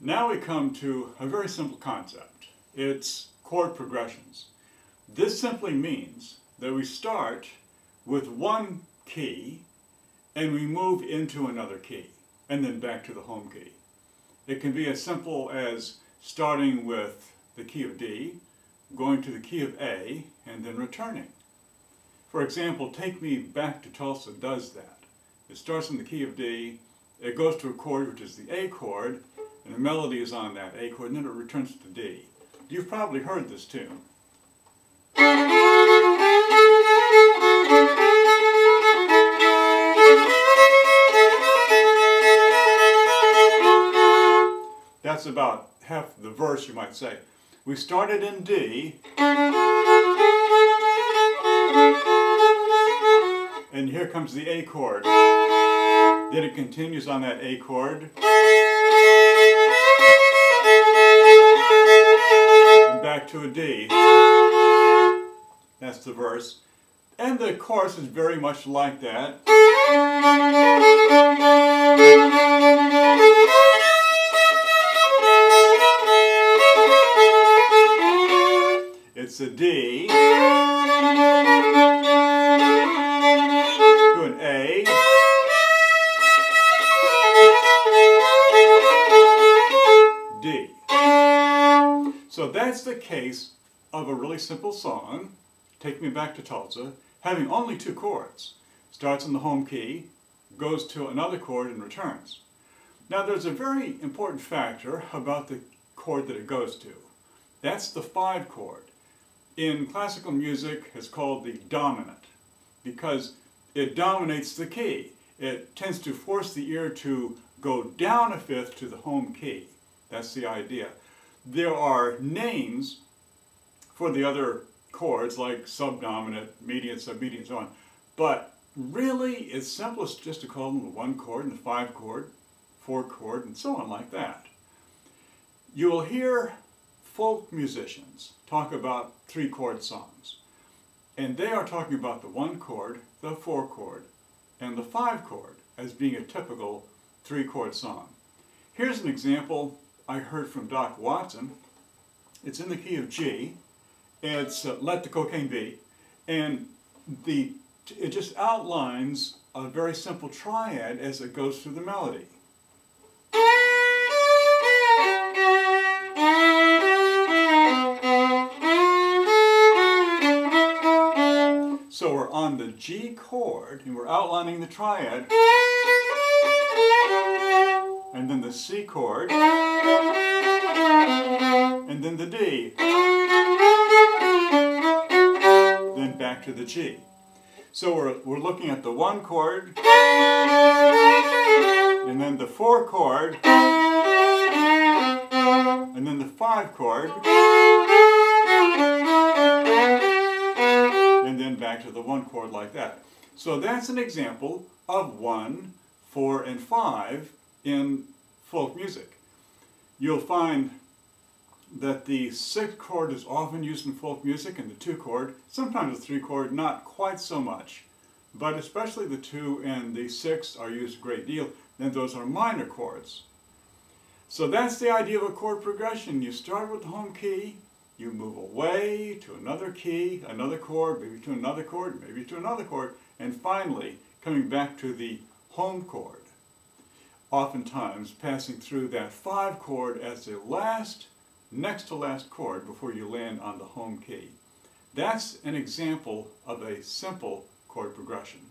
Now we come to a very simple concept. It's chord progressions. This simply means that we start with one key and we move into another key and then back to the home key. It can be as simple as starting with the key of D, going to the key of A, and then returning. For example, Take Me Back to Tulsa does that. It starts in the key of D, it goes to a chord which is the A chord, and the melody is on that A chord, and then it returns to D. You've probably heard this tune. That's about half the verse, you might say. We started in D, and here comes the A chord. Then it continues on that A chord, and back to a D. That's the verse. And the chorus is very much like that. It's a D to an A, D. So that's the case of a really simple song, Take Me Back to Tulsa, having only two chords. Starts in the home key, goes to another chord and returns. Now there's a very important factor about the chord that it goes to. That's the 5 chord. In classical music, it's called the dominant because it dominates the key. It tends to force the ear to go down a fifth to the home key. That's the idea. There are names for the other chords like subdominant, median, submedian, and so on. But really, it's simplest just to call them the 1 chord and the 5 chord, 4 chord, and so on like that. You will hear folk musicians talk about 3 chord songs. And they are talking about the 1 chord, the 4 chord, and the 5 chord as being a typical 3 chord song. Here's an example I heard from Doc Watson. It's in the key of G. It's Let the Cocaine Be. And it just outlines a very simple triad as it goes through the melody. So we're on the G chord, and we're outlining the triad, and then the C chord, and then the D, then back to the G. So we're looking at the 1 chord, and then the 4 chord, and then the 5 chord, and then back to the 1 chord like that. So that's an example of 1, 4, and 5 in folk music. You'll find that the 6 chord is often used in folk music, and the 2 chord, sometimes the 3 chord, not quite so much. But especially the 2 and the 6 are used a great deal, then those are minor chords. So that's the idea of a chord progression. You start with the home key, you move away to another key, another chord, maybe to another chord, maybe to another chord, and finally coming back to the home chord. Oftentimes passing through that 5 chord as the next to last chord before you land on the home key. That's an example of a simple chord progression.